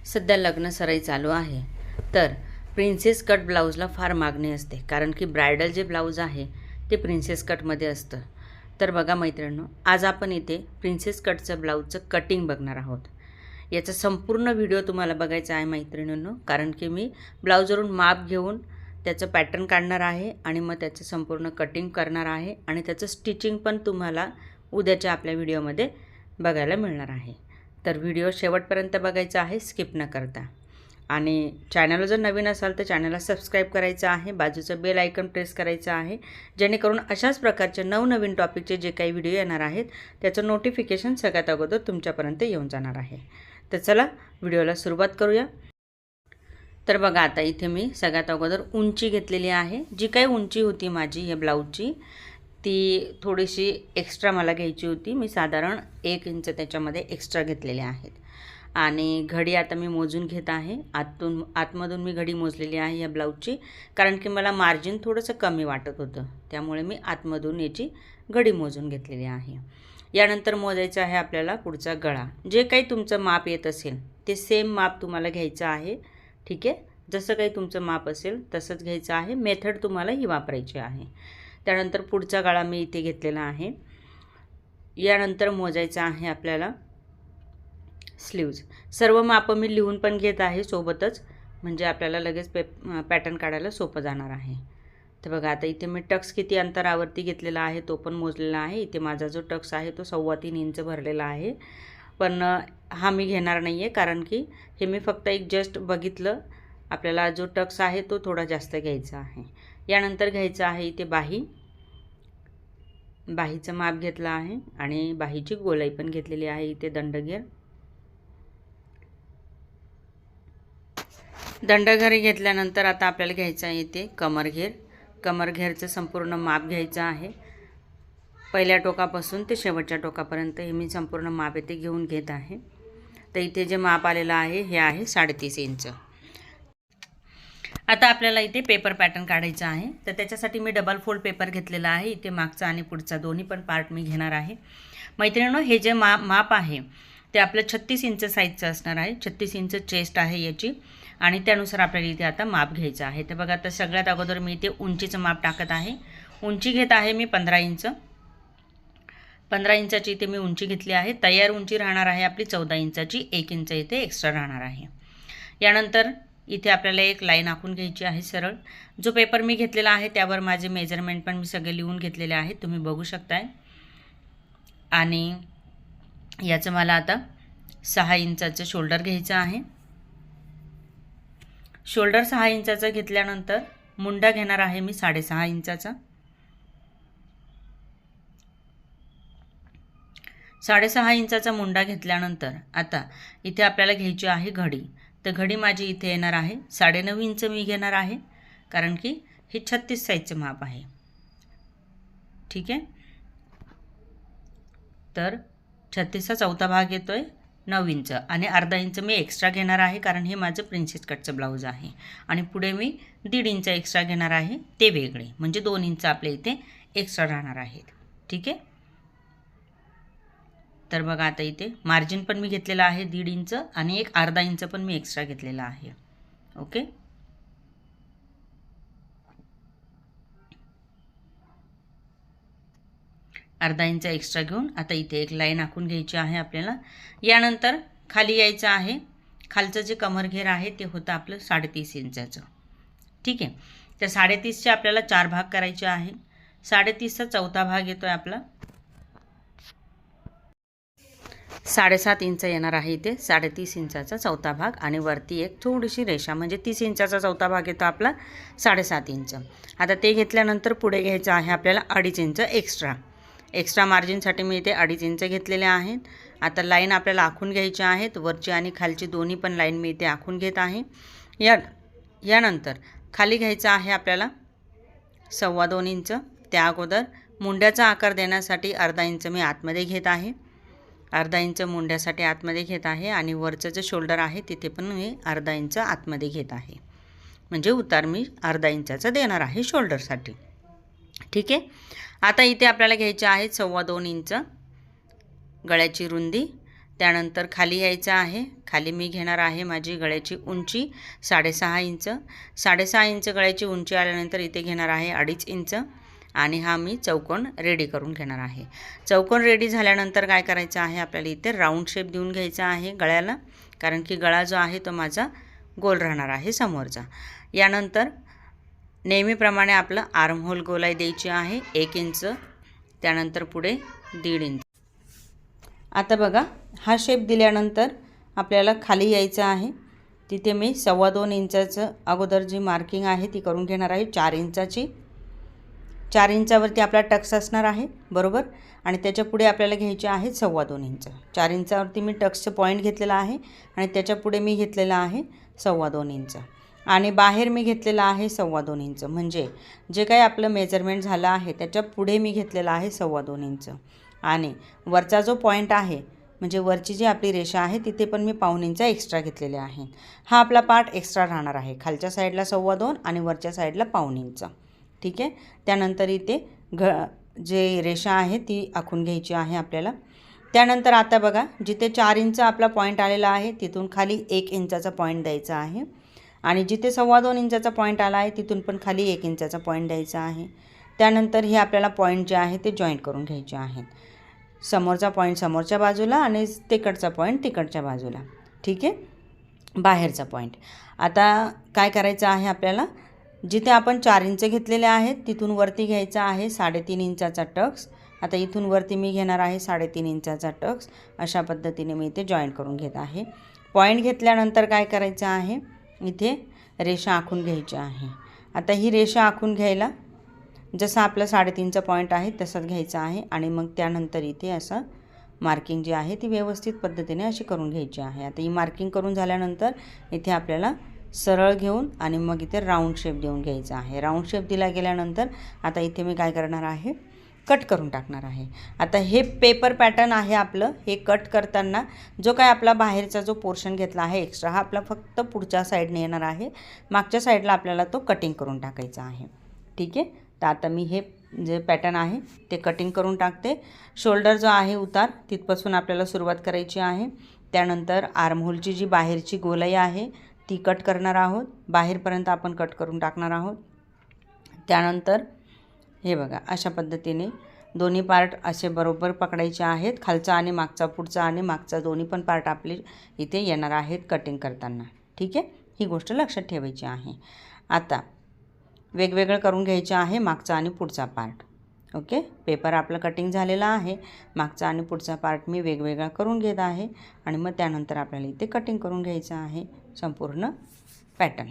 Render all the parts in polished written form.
सध्या लग्न सराई चालू आहे, तर प्रिन्सेस कट ब्लाऊजला फार मागणी असते, कारण की ब्रायडल जे ब्लाऊज आहे ते प्रिन्सेस कटमध्ये असतं. तर बघा मैत्रिणींनो, आज आपण इथे प्रिन्सेस कटचं ब्लाऊजचं कटिंग बघणार आहोत. याचा संपूर्ण व्हिडिओ तुम्हाला बघायचा आहे मैत्रिणींनो, कारण की मी ब्लाऊजवरून माप घेऊन त्याचं पॅटर्न काढणार आहे आणि मग त्याचं संपूर्ण कटिंग करणार आहे आणि त्याचं स्टिचिंग पण तुम्हाला उद्याच्या आपल्या व्हिडिओमध्ये बघायला मिळणार आहे. तर व्हिडिओ शेवटपर्यंत बघायचा आहे, स्किप न करता. आणि चॅनलला जर नवीन असाल तर चॅनलला सबस्क्राईब करायचं आहे, बाजूचं बेल आयकॉन प्रेस करायचं आहे, जेणेकरून अशाच प्रकारचे नवनवीन टॉपिकचे जे काही व्हिडिओ येणार आहेत त्याचं नोटिफिकेशन सगळ्यात अगोदर तुमच्यापर्यंत येऊन जाणार आहे. तर चला व्हिडिओला सुरुवात करूया. तर बघा, आता इथे मी सगळ्यात अगोदर उंची घेतलेली आहे. जी काही उंची होती माझी या ब्लाऊजची ती थोडीशी एक्स्ट्रा मला घ्यायची होती. मी साधारण 1 इंच त्याच्यामध्ये एक्स्ट्रा घेतलेले आहेत. आणि घडी आता मी मोजून घेत आहे. आतमधून मी घडी मोजलेली आहे या ब्लाऊजची, कारण की मला मार्जिन थोडंसं कमी वाटत होतं, त्यामुळे मी आतमधून याची घडी मोजून घेतलेली आहे. यानंतर मोजायचं आहे आपल्याला पुढचा गळा. जे काही तुमचं माप येत असेल ते सेम माप तुम्हाला घ्यायचं आहे. ठीक आहे, जसं काही तुमचं माप असेल तसंच घ्यायचं आहे. मेथड तुम्हाला ही वापरायची आहे. त्यानंतर पुढचा गळा मी इथे घेतलेला आहे. यानंतर मोजायचं आहे आपल्याला स्लीव्ज. सर्व मापं मी लिहून पण घेत आहे सोबतच, म्हणजे आपल्याला लगेच पॅटर्न काढायला सोपं जाणार आहे. तर बघा, आता इथे मी टक्स किती अंतरावरती घेतलेला आहे तो पण मोजलेला आहे. इथे माझा जो टक्स आहे तो 3.25 इंच भरलेला आहे, पण हा मी घेणार नाही आहे, कारण की हे मी फक्त एक जस्ट बघितलं. आपल्याला जो टक्स आहे तो थोडा जास्त घ्यायचा आहे. यानंतर घ्यायचं आहे इथे बाहीचं माप घेतलं आहे आणि बाहीची गोलाई पण घेतलेली आहे. इथे दंडघेर घेतल्यानंतर आता आपल्याला घ्यायचं आहे इथे कमरघेरचं संपूर्ण माप घ्यायचं आहे. पहिल्या टोकापासून ते शेवटच्या टोकापर्यंत हे मी संपूर्ण माप इथे घेऊन घेत आहे. तर इथे जे माप आलेलं आहे हे आहे 3.5 इंच. आता आपल्याला इथे पेपर पॅटर्न काढायचं आहे, तर त्याच्यासाठी मी डबल फोल्ड पेपर घेतलेला आहे. इथे मागचा आणि पुढचा दोन्ही पण पार्ट मी घेणार आहे. मैत्रिणींनो, हे जे माप आहे ते आपलं 36 इंच साईजचं असणार आहे. 36 इंच चेस्ट आहे याची, आणि त्यानुसार आपल्याला इथे आता माप घ्यायचं आहे. तर बघा, आता सगळ्यात अगोदर मी इथे उंचीचं माप टाकत आहे. उंची घेत आहे मी 15 इंच. 15 इंचाची इथे मी उंची घेतली आहे. तयार उंची राहणार आहे आपली 14 इंचाची. 1 इंच इथे एक्स्ट्रा राहणार आहे. यानंतर इथे आपल्याला एक लाईन आखून घ्यायची आहे सरळ. जो पेपर मी घेतलेला आहे त्यावर माझे मेजरमेंट पण मी सगळे लिहून घेतलेले आहेत, तुम्ही बघू शकताय. आणि याचं मला आता 6 इंचाचं शोल्डर घ्यायचं आहे. शोल्डर 6 इंचाचा घेतल्यानंतर मुंडा घेणार आहे मी 6.5 इंचाचा. 6.5 इंचाचा मुंडा घेतल्यानंतर आता इथे आपल्याला घ्यायची आहे घडी. तर घडी माझी इथे येणार आहे 9.5 इंच मी घेणार आहे, कारण की हे 36 साईजचं माप आहे. ठीक आहे, तर 36चा चौथा भाग येतो आहे 9 इंच, आणि अर्धा इंच मी एक्स्ट्रा घेणार आहे, कारण हे माझं प्रिन्सेस कटचं ब्लाऊज आहे. आणि पुढे मी 1.5 इंच एक्स्ट्रा घेणार आहे, ते वेगळे, म्हणजे 2 इंच आपल्या इथे एक्स्ट्रा राहणार आहेत. ठीक आहे, तर बघा, आता इथे मार्जिन पण मी घेतलेला आहे 1.5 इंच, आणि एक अर्धा इंच पण मी एक्स्ट्रा घेतलेला आहे. ओके, अर्धा इंच एक्स्ट्रा घेऊन आता इथे एक लाईन आखून घ्यायची आहे आपल्याला. यानंतर खाली यायचं आहे. खालचं जे कमरघेर आहे ते होतं आपलं 3.5 इंचाचं. ठीक आहे, त्या 3.5चे आपल्याला 4 भाग करायचे आहे. 3.5चा चौथा भाग येतो आहे आपला 7.5 इंच येणार आहे इथे. 3.5 इंचाचा चौथा भाग, आणि वरती एक थोडीशी रेषा, म्हणजे 30 इंचाचा चौथा भाग येतो आपला 7.5 इंच. आता ते घेतल्यानंतर पुढे घ्यायचं आहे आपल्याला 2.5 इंच एक्स्ट्रा मार्जिनसाठी मी इथे 2.5 इंच घेतलेले आहेत. आता लाईन आपल्याला आखून घ्यायची आहेत. वरची आणि खालची दोन्ही पण लाईन मी इथे आखून घेत आहे. यानंतर खाली घ्यायचं आहे आपल्याला 2.25 इंच. त्या अगोदर मुंड्याचा आकार देण्यासाठी अर्धा इंच मी आतमध्ये घेत आहे. अर्धा इंच मुंड्यासाठी आतमध्ये घेत आहे, आणि वरचं जे शोल्डर आहे तिथे पण मी अर्धा इंच आतमध्ये घेत आहे, म्हणजे उतार मी अर्धा इंचाचा देणार आहे शोल्डरसाठी. ठीक आहे, आता इथे आपल्याला घ्यायचे आहे 2.25 इंच गळ्याची रुंदी. त्यानंतर खाली यायचं आहे. खाली मी घेणार आहे माझी गळ्याची उंची 6.5 इंच. 6.5 इंच गळ्याची उंची आल्यानंतर इथे घेणार आहे 2.5 इंच आणि हा मी चौकोन रेडी करून घेणार आहे. चौकोन रेडी झाल्यानंतर काय करायचं आहे, आपल्याला इथे राऊंड शेप देऊन घ्यायचा आहे गळ्याला, कारण की गळा जो आहे तो माझा गोल राहणार आहे समोरचा. यानंतर नेहमीप्रमाणे आपलं आर्म होल गोलाई द्यायची आहे 1 इंच, त्यानंतर पुढे 1.5 इंच. आता बघा हा शेप दिल्यानंतर आपल्याला खाली यायचं आहे. तिथे मी 2.25 इंचाचं अगोदर जी मार्किंग आहे ती करून घेणार आहे 4 इंचाची. 4 इंचावरती आपला टक्स असणार आहे बरोबर, आणि त्याच्या पुढे आपल्याला घ्यायचे आहे 2.25 इंच. 4 इंचावरती मी टक्सचं पॉईंट घेतलेला आहे आणि त्याच्या पुढे मी घेतलेला आहे 2.25 इंच आणि बाहेर मी घेतलेला आहे 2.25 इंच. म्हणजे जे काही आपलं मेजरमेंट झालं आहे त्याच्या पुढे मी घेतलेला आहे 2.25 इंच आणि वरचा जो पॉईंट आहे म्हणजे वरची जी आपली रेषा आहे तिथे पण मी 1.25 इंच एक्स्ट्रा घेतलेले आहे. हा आपला पार्ट एक्स्ट्रा राहणार आहे. खालच्या साईडला 2.25 आणि वरच्या साईडला 1.25 इंच. ठीक आहे. त्यानंतर इथे जे रेषा आहे ती आखून घ्यायची आहे आपल्याला. त्यानंतर आता बघा जिथे 4 इंच आपला पॉईंट आलेला आहे तिथून खाली 1 इंचाचा पॉईंट द्यायचा आहे आणि जिथे 2.25 इंचाचा पॉईंट आला आहे तिथून पण खाली 1 इंचाचा पॉईंट द्यायचा आहे. त्यानंतर हे आपल्याला पॉईंट जे आहे ते जॉईंट करून घ्यायचे आहेत. समोरचा पॉईंट समोरच्या बाजूला आणि तिकडचा पॉईंट तिकडच्या बाजूला. ठीक आहे, बाहेरचा पॉईंट. आता काय करायचं आहे आपल्याला, जिथे आपण 4 इंच घेतलेले आहेत तिथून वरती घ्यायचा आहे 3.5 इंचाचा टक्स. आता इथून वरती मी घेणार आहे 3.5 इंचाचा टक्स. अशा पद्धतीने मी इथे जॉईंट करून घेत आहे. पॉईंट घेतल्यानंतर काय करायचं आहे, इथे रेषा आखून घ्यायची आहे. आता ही रेषा आखून घ्यायला जसं आपलं 3.5चा पॉईंट आहे तसंच घ्यायचं आहे आणि मग त्यानंतर इथे असं मार्किंग जी आहे ती व्यवस्थित पद्धतीने अशी करून घ्यायची आहे. आता ही मार्किंग करून झाल्यानंतर इथे आपल्याला सरळ घेऊन आणि मग इथे राऊंड शेप देऊन घ्यायचा आहे. राऊंड शेप दिला गेल्यानंतर आता इथे मी काय करणार आहे, कट करून टाकणार आहे. आता हे पेपर पॅटर्न आहे आपलं. हे कट करताना जो काय आपला बाहेरचा जो पोर्शन घेतला आहे एक्स्ट्रा हा आपला फक्त पुढच्या साईडने येणार आहे. मागच्या साईडला आपल्याला तो कटिंग करून टाकायचा आहे. ठीक आहे. तर आता मी हे जे पॅटर्न आहे ते कटिंग करून टाकते. शोल्डर जो आहे उतार तिथपासून आपल्याला सुरुवात करायची आहे. त्यानंतर आर्महोलची जी बाहेरची गोलाई आहे ती कट करणार आहोत. बाहेरपर्यंत आपण कट करून टाकणार आहोत. त्यानंतर हे बघा अशा पद्धतीने दोन्ही पार्ट असे बरोबर पकडायचे आहेत. खालचा आणि मागचा, पुढचा आणि मागचा दोन्ही पण पार्ट आपले इथे येणार आहेत कटिंग करताना. ठीक आहे, ही गोष्ट लक्षात ठेवायची आहे. आता वेगवेगळं करून घ्यायचं आहे मागचा आणि पुढचा पार्ट. ओके, पेपर आपलं कटिंग झालेला आहे. मागचा आणि पुढचा पार्ट मी वेगवेगळा करून घेत आहे आणि मग त्यानंतर आपल्याला इथे कटिंग करून घ्यायचं आहे संपूर्ण पॅटर्न.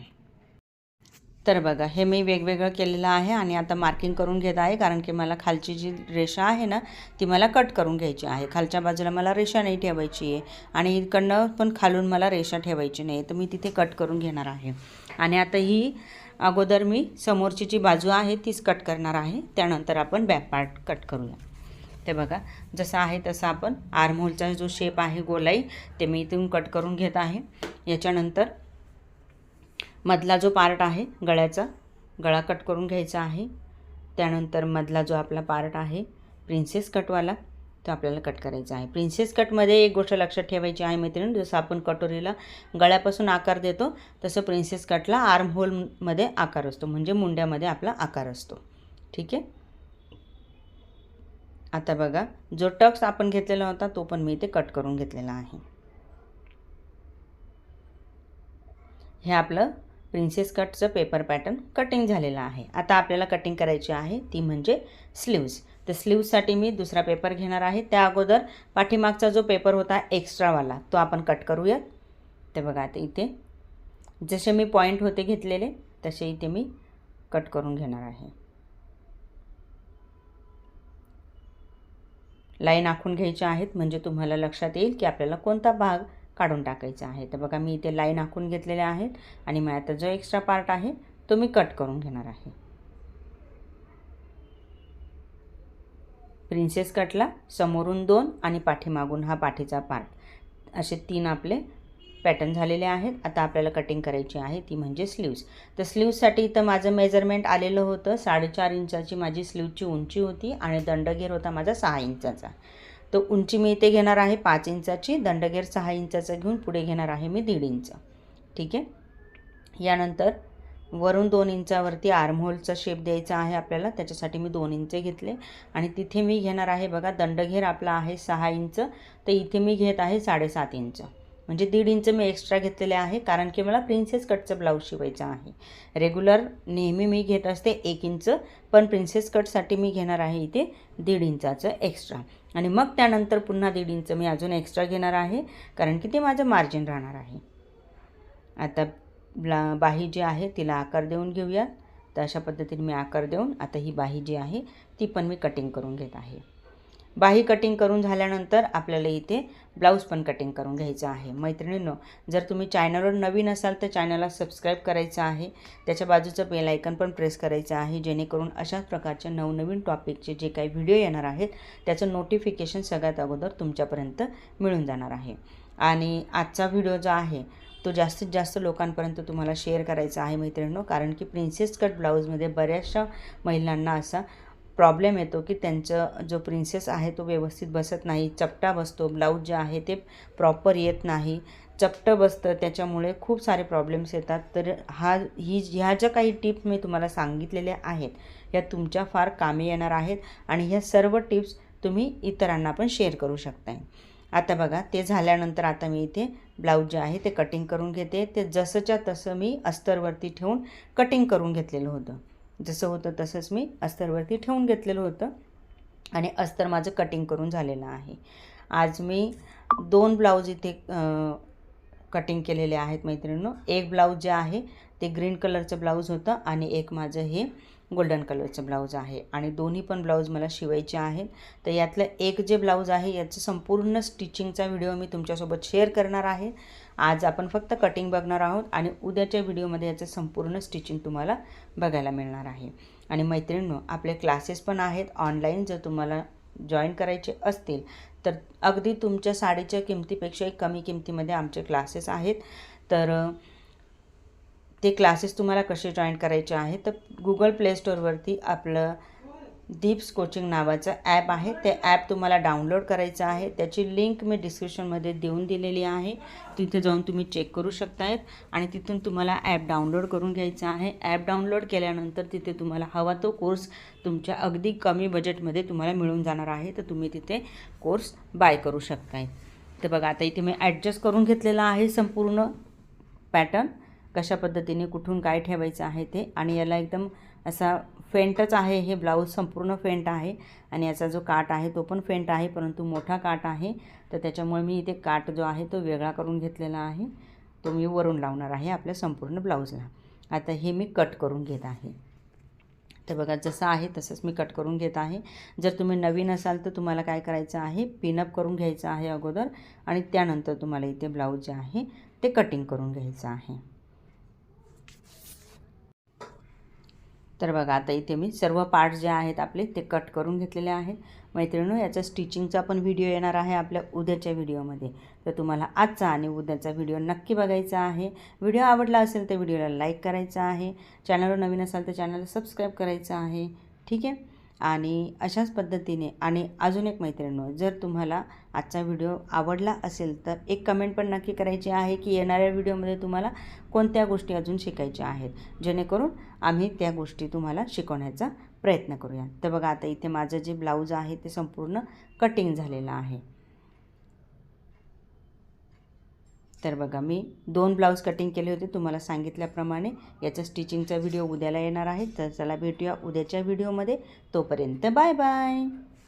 तर बघा हे मी वेगवेगळं केलेलं आहे आणि आता मार्किंग करून घेत आहे, कारण की मला खालची जी रेषा आहे ना ती मला कट करून घ्यायची आहे. खालच्या बाजूला मला रेषा नाही ठेवायची आहे आणि इकडनं पण खालून मला रेषा ठेवायची नाही, तर मी तिथे कट करून घेणार आहे. आणि आता ही अगोदर मी समोरची जी बाजू आहे तीच कट करणार आहे. त्यानंतर आपण बॅक पार्ट कट करूया. ते बघा जसं आहे तसं आपण आर्महोलचा जो शेप आहे गोलाई ते मी इथून कट करून घेत आहे. याच्यानंतर मधला जो पार्ट आहे गळ्याचा, गळा कट करून घ्यायचा आहे. त्यानंतर मधला जो आपला पार्ट आहे प्रिन्सेस कटवाला तो आपल्याला कट करायचा आहे. प्रिन्सेस कटमध्ये एक गोष्ट लक्षात ठेवायची आहे मैत्रिणी, जसं आपण कटोरीला गळ्यापासून आकार देतो तसं प्रिन्सेस कटला आर्म होलमध्ये आकार असतो, म्हणजे मुंड्यामध्ये आपला आकार असतो. ठीक आहे. आता बघा जो टक्स आपण घेतलेला होता तो पण मी इथे कट करून घेतलेला आहे. हे आपलं प्रिन्सेस कटचं पेपर पॅटर्न कटिंग झालेलं आहे. आता आपल्याला कटिंग करायची आहे ती म्हणजे स्लीव्ज. तर स्लीव्जसाठी मी दुसरा पेपर घेणार आहे. त्या अगोदर पाठीमागचा जो पेपर होता एक्स्ट्रावाला तो आपण कट करूयात. ते बघा आता इथे जसे मी पॉईंट होते घेतलेले तसे इथे मी कट करून घेणार आहे. लाईन आखून घ्यायच्या आहेत म्हणजे तुम्हाला लक्षात येईल की आपल्याला कोणता भाग काढून टाकायचा आहे. तर बघा मी इथे लाईन आखून घेतलेल्या आहेत आणि मग आता जो एक्स्ट्रा पार्ट आहे तो मी कट करून घेणार आहे. प्रिन्सेस कटला समोरून 2 आणि पाठीमागून हा पाठीचा पार्ट असे 3 आपले पॅटर्न झालेले आहेत. आता आपल्याला कटिंग करायची आहे ती म्हणजे स्लीव्ज. तर स्लीव्जसाठी इथं माझं मेजरमेंट आलेलं होतं 4.5 इंचाची माझी स्लीवची उंची होती आणि दंडघेर होता माझा 6 इंचाचा. तर उंची मी इथे घेणार आहे 5 इंचाची, दंडगेर 6 इंचाचा घेऊन पुढे घेणार आहे मी 1.5 इंच. ठीक आहे. यानंतर वरून 2 इंचावरती आर्महोलचा शेप द्यायचा आहे आपल्याला, त्याच्यासाठी मी 2 इंच घेतले आणि तिथे मी घेणार आहे बघा, दंडघेर आपला आहे 6 इंच, तर इथे मी घेत आहे 7.5 इंच, म्हणजे 1.5 इंच मी एक्स्ट्रा घेतलेले आहे, कारण की मला प्रिन्सेस कटचं ब्लाऊज शिवायचं आहे. रेग्युलर नेहमी मी घेत असते 1 इंच, पण प्रिन्सेस कटसाठी मी घेणार आहे इथे 1.5 इंचाचं एक्स्ट्रा. आणि मग त्यानंतर पुन्हा 1.5 इंच मी अजून एक्स्ट्रा घेणार आहे, कारण की ते माझं मार्जिन राहणार आहे. आता बाही जी आहे तिला आकार देऊन घेऊयात. तर अशा पद्धतीने मी आकार देऊन आता ही बाही जी आहे ती पण मी कटिंग करून घेत आहे. बाही कटिंग करून झाल्यानंतर आपल्याला इथे ब्लाऊज पण कटिंग करून घ्यायचं आहे. मैत्रिणींनो, जर तुम्ही चॅनलवर नवीन असाल तर चॅनलला सबस्क्राईब करायचं आहे, त्याच्या बाजूचं बेल आयकन पण प्रेस करायचं आहे, जेणेकरून अशाच प्रकारच्या नवनवीन टॉपिकचे जे काही व्हिडिओ येणार आहेत त्याचं नोटिफिकेशन सगळ्यात अगोदर तुमच्यापर्यंत मिळून जाणार आहे. आणि आजचा व्हिडिओ जो आहे तो जास्तीत जास्त लोकांपर्यंत तुम्हाला शेअर करायचा आहे मैत्रिणींनो, कारण की प्रिन्सेस कट ब्लाऊजमध्ये बऱ्याचशा महिलांना असा प्रॉब्लेम येतो की त्यांचं जो प्रिन्सेस आहे तो व्यवस्थित बसत नाही, चपटा बसतो, ब्लाऊज जे आहे ते प्रॉपर येत नाही, चपटं बसतं, त्याच्यामुळे खूप सारे प्रॉब्लेम्स येतात. तर ह्या ज्या काही टिप्स मी तुम्हाला सांगितलेल्या आहेत या तुमच्या फार कामी येणार आहेत आणि ह्या सर्व टिप्स तुम्ही इतरांना पण शेअर करू शकताय. आता बघा, ते झाल्यानंतर आता मी इथे ब्लाऊज जे आहे ते कटिंग करून घेते. ते जसंच्या तसं मी अस्तरवरती ठेवून कटिंग करून घेतलेलं होतं. जसं होतं तसंच मी अस्तरवरती ठेवून घेतलेलं होतं आणि अस्तर माझं कटिंग करून झालेलं आहे. आज मी 2 ब्लाऊज इथे कटिंग केलेले आहेत मैत्रिणींनो. एक ब्लाऊज जे आहे ते ग्रीन कलरचं ब्लाऊज होतं आणि एक माझं हे गोल्डन कलरचं ब्लाऊज आहे आणि दोन्ही पण ब्लाऊज मला शिवायचे आहेत. तर यातलं एक जे ब्लाऊज आहे याचं संपूर्ण स्टिचिंगचा व्हिडिओ मी तुमच्यासोबत शेअर करणार आहे. आज आपण फक्त कटिंग बघणार आहोत आणि उद्याच्या व्हिडिओमध्ये याचं संपूर्ण स्टिचिंग तुम्हाला बघायला मिळणार आहे. आणि मैत्रिणींनो, आपले क्लासेस पण आहेत ऑनलाईन. जर तुम्हाला जॉईन करायचे असतील तर अगदी तुमच्या साडीच्या किमतीपेक्षा कमी किमतीमध्ये आमचे क्लासेस आहेत. तर ते क्लासेस तुम्हाला कसे जॉईन करायचे आहे तर गुगल प्ले स्टोअरवरती आपलं दीप्स कोचिंग नावाचं ॲप आहे, ते ॲप तुम्हाला डाउनलोड करायचं आहे. त्याची लिंक मी डिस्क्रिप्शनमध्ये देऊन दिलेली आहे, तिथे जाऊन तुम्ही चेक करू शकतायत आणि तिथून तुम्हाला ॲप डाउनलोड करून घ्यायचा आहे. ॲप डाउनलोड केल्यानंतर तिथे तुम्हाला हवा तो कोर्स तुमच्या अगदी कमी बजेटमध्ये तुम्हाला मिळून जाणार आहे, तर तुम्ही तिथे कोर्स बाय करू शकताय. तर बघा, आता इथे मी ॲडजस्ट करून घेतलेला आहे संपूर्ण पॅटर्न, कशा पद्धतीने कुठून काय ठेवायचं आहे ते. आणि याला एकदम असा फेंटच आहे, हे ब्लाऊज संपूर्ण फेंट आहे आणि याचा जो काट आहे तो पण फेंट आहे, परंतु मोठा काट आहे, तर त्याच्यामुळे मी इथे काट जो आहे तो वेगळा करून घेतलेला आहे, तो मी वरून लावणार आहे आपल्या संपूर्ण ब्लाऊजला. आता हे मी कट करून घेत आहे. तर बघा, जसं आहे तसंच मी कट करून घेत आहे. जर तुम्ही नवीन असाल तर तुम्हाला काय करायचं आहे, पिनअप करून घ्यायचं आहे अगोदर आणि त्यानंतर तुम्हाला इथे ब्लाऊज जे आहे ते कटिंग करून घ्यायचं आहे. तर बघा, आता इथे मी सर्व पार्ट जे आहेत आपले ते कट करून घेतलेले आहेत. मैत्रिणींनो, याचा स्टिचिंगचा पण व्हिडिओ येणार आहे आपल्या उद्याच्या व्हिडिओमध्ये, तर तुम्हाला आजचा आणि उद्याचा व्हिडिओ नक्की बघायचा आहे. व्हिडिओ आवडला असेल तर व्हिडिओला लाईक करायचा आहे, चॅनलवर नवीन असाल तर चॅनलला सबस्क्राईब करायचं आहे. ठीक आहे. आणि अशाच पद्धतीने आणि अजून एक मैत्रिणींनो, जर तुम्हाला आजचा व्हिडिओ आवडला असेल तर एक कमेंट पण नक्की करायची आहे की येणाऱ्या व्हिडिओमध्ये तुम्हाला कोणत्या गोष्टी अजून शिकायच्या आहेत, जेणेकरून आम्ही त्या गोष्टी तुम्हाला शिकवण्याचा प्रयत्न करूया. तर बघा, आता इथे माझं जे ब्लाऊज आहे ते संपूर्ण कटिंग झालेलं आहे. तर बघा, मी 2 ब्लाऊज कटिंग केले होते तुम्हाला सांगितल्याप्रमाणे. याचा स्टिचिंगचा व्हिडिओ उद्याला येणार आहे. तर चला भेटूया उद्याच्या व्हिडिओमध्ये. तोपर्यंत बाय बाय.